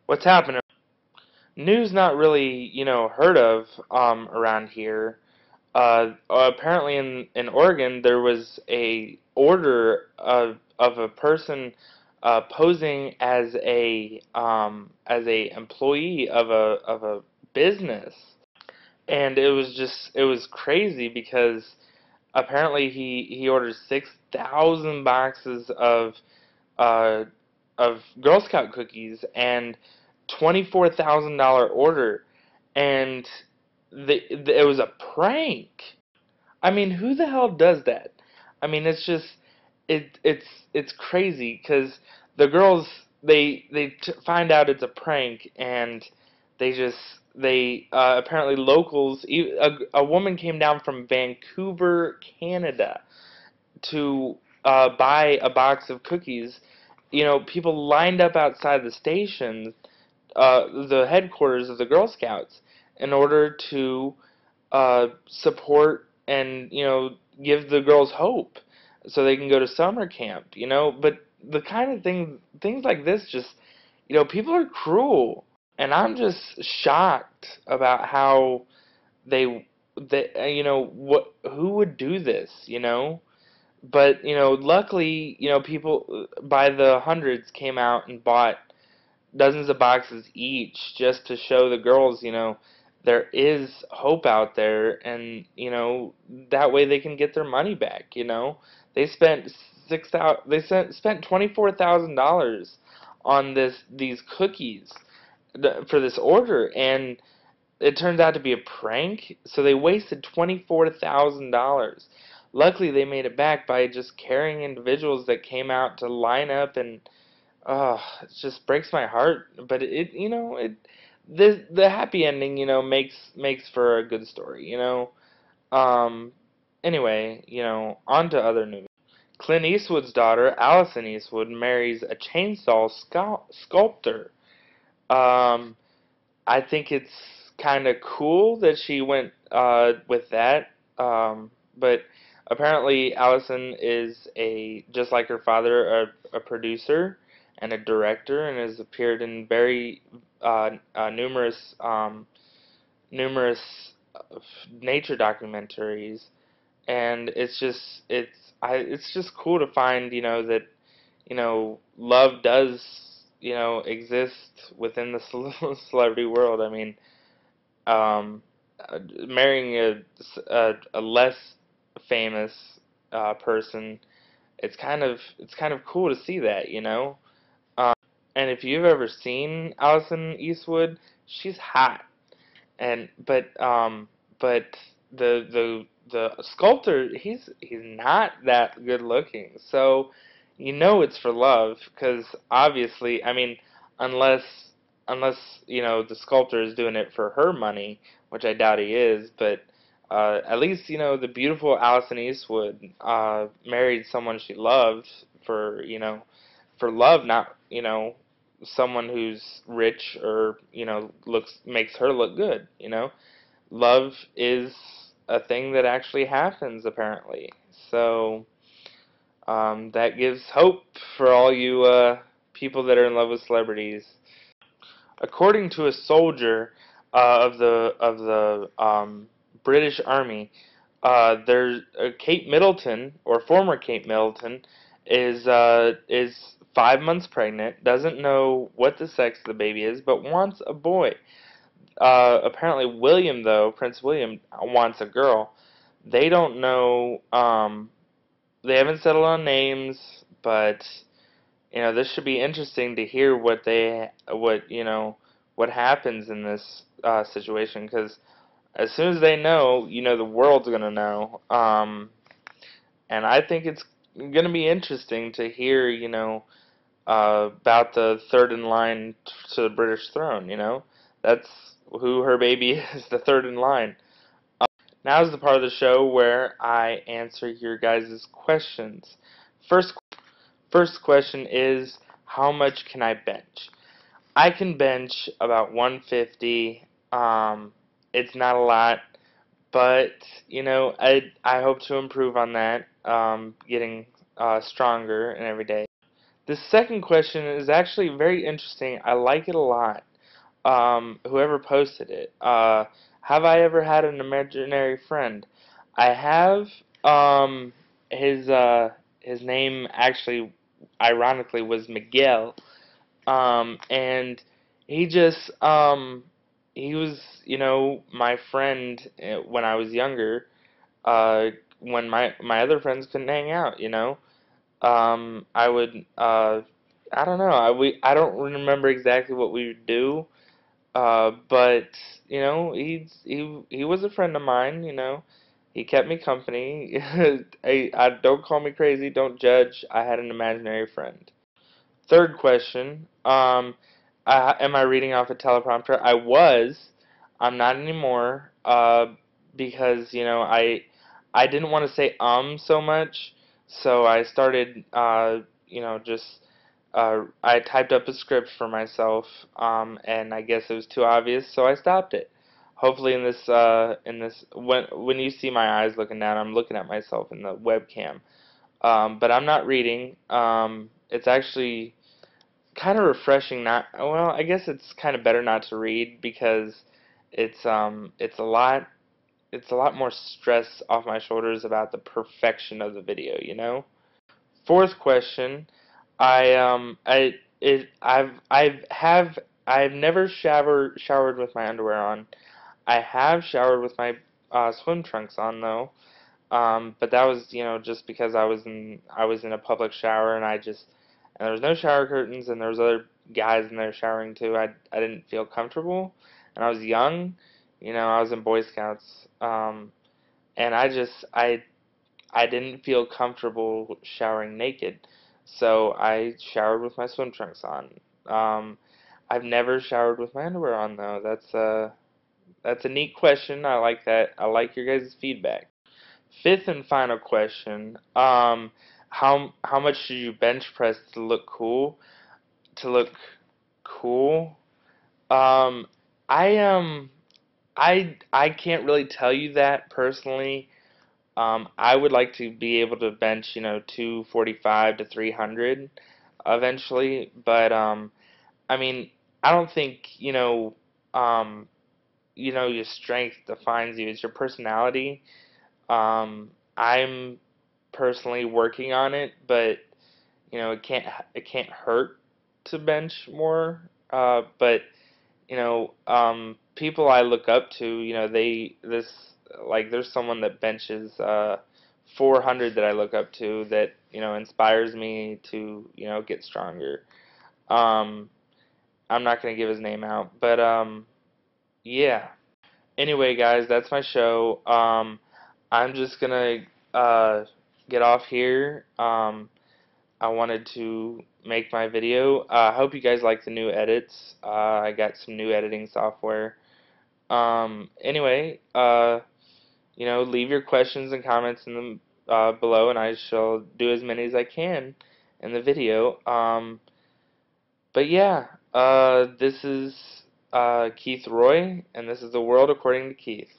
What's happening? News not really, heard of around here. Apparently in Oregon there was a order of a person posing as a employee of a business, and it was crazy because apparently he ordered 6,000 boxes uh, of Girl Scout cookies and $24,000 order, and it was a prank. I mean, who the hell does that? I mean, it's just it's crazy because the girls find out it's a prank, and they just they apparently locals, a woman came down from Vancouver, Canada, to buy a box of cookies. People lined up outside the station, the headquarters of the Girl Scouts, in order to support and give the girls hope so they can go to summer camp. But the kind of things like this, just people are cruel, and I'm just shocked about how they what who would do this. But luckily, people by the hundreds came out and bought dozens of boxes each, just to show the girls, there is hope out there, and that way they can get their money back. They spent spent $24,000 on these cookies for this order, and it turns out to be a prank, so they wasted $24,000. Luckily, they made it back by just caring individuals that came out to line up, and it just breaks my heart. But the happy ending, makes for a good story. Um, anyway, on to other news. Clint Eastwood's daughter, Allison Eastwood, marries a chainsaw sculptor. Um, I think it's kind of cool that she went with that. But apparently, Allison is just like her father, a producer and a director, and has appeared in very numerous nature documentaries. And it's just cool to find that love does exist within the celebrity world. I mean, marrying a less famous person, it's kind of cool to see that, and if you've ever seen Allison Eastwood, she's hot. And but the sculptor, he's not that good looking. So it's for love, because obviously, I mean, unless unless the sculptor is doing it for her money, which I doubt he is. But at least the beautiful Allison Eastwood married someone she loved for for love, not someone who's rich or looks makes her look good. Love is a thing that actually happens, apparently. So that gives hope for all you people that are in love with celebrities. According to a soldier of the British Army, there's Kate Middleton, or former Kate Middleton, is 5 months pregnant, doesn't know what the sex of the baby is, but wants a boy. Apparently William, though, Prince William, wants a girl. They don't know. They haven't settled on names, but this should be interesting to hear what happens in this situation, because as soon as they know, the world's gonna know. And I think it's gonna be interesting to hear, about the third in line to the British throne. That's who her baby is, the third in line. Now is the part of the show where I answer your guys' questions. First, first question is, how much can I bench? I can bench about 150. It's not a lot, but I hope to improve on that. Getting stronger and every day. The second question is actually very interesting. I like it a lot. Whoever posted it. Have I ever had an imaginary friend? I have. Um, his his name actually, ironically, was Miguel. And he just he was, my friend when I was younger. When my other friends couldn't hang out, I would I don't know. I don't remember exactly what we would do. But he was a friend of mine. He kept me company. I don't call me crazy. Don't judge. I had an imaginary friend. Third question. Am I reading off a teleprompter? I was. I'm not anymore. Because I didn't want to say so much, so I started just I typed up a script for myself, and I guess it was too obvious, so I stopped it. Hopefully, in this when you see my eyes looking down, I'm looking at myself in the webcam. But I'm not reading. It's actually kind of refreshing. Not well. I guess it's kind of better not to read because it's a lot more stress off my shoulders about the perfection of the video. Fourth question, I've never showered with my underwear on. I have showered with my swim trunks on though. But that was, just because I was in a public shower, and there was no shower curtains, and there was other guys in there showering too. I didn't feel comfortable, and I was young. I was in Boy Scouts. And I didn't feel comfortable showering naked, so I showered with my swim trunks on. Um, I've never showered with my underwear on though. That's a neat question. I like that. I like your guys' feedback. Fifth and final question. How much should you bench press to look cool? To look cool? Um, I I can't really tell you that personally. I would like to be able to bench, 245 to 300 eventually, but I mean, I don't think, your strength defines you. It's your personality. I'm personally working on it, but it can't hurt to bench more. But people I look up to, there's someone that benches 400 that I look up to that inspires me to get stronger. Um, I'm not gonna give his name out, but yeah. Anyway, guys, that's my show. I'm just gonna uh, get off here. I wanted to make my video. I hope you guys like the new edits. I got some new editing software. Anyway, leave your questions and comments in the below, and I shall do as many as I can in the video. But yeah, this is Keith Roy, and this is The World According to Keith.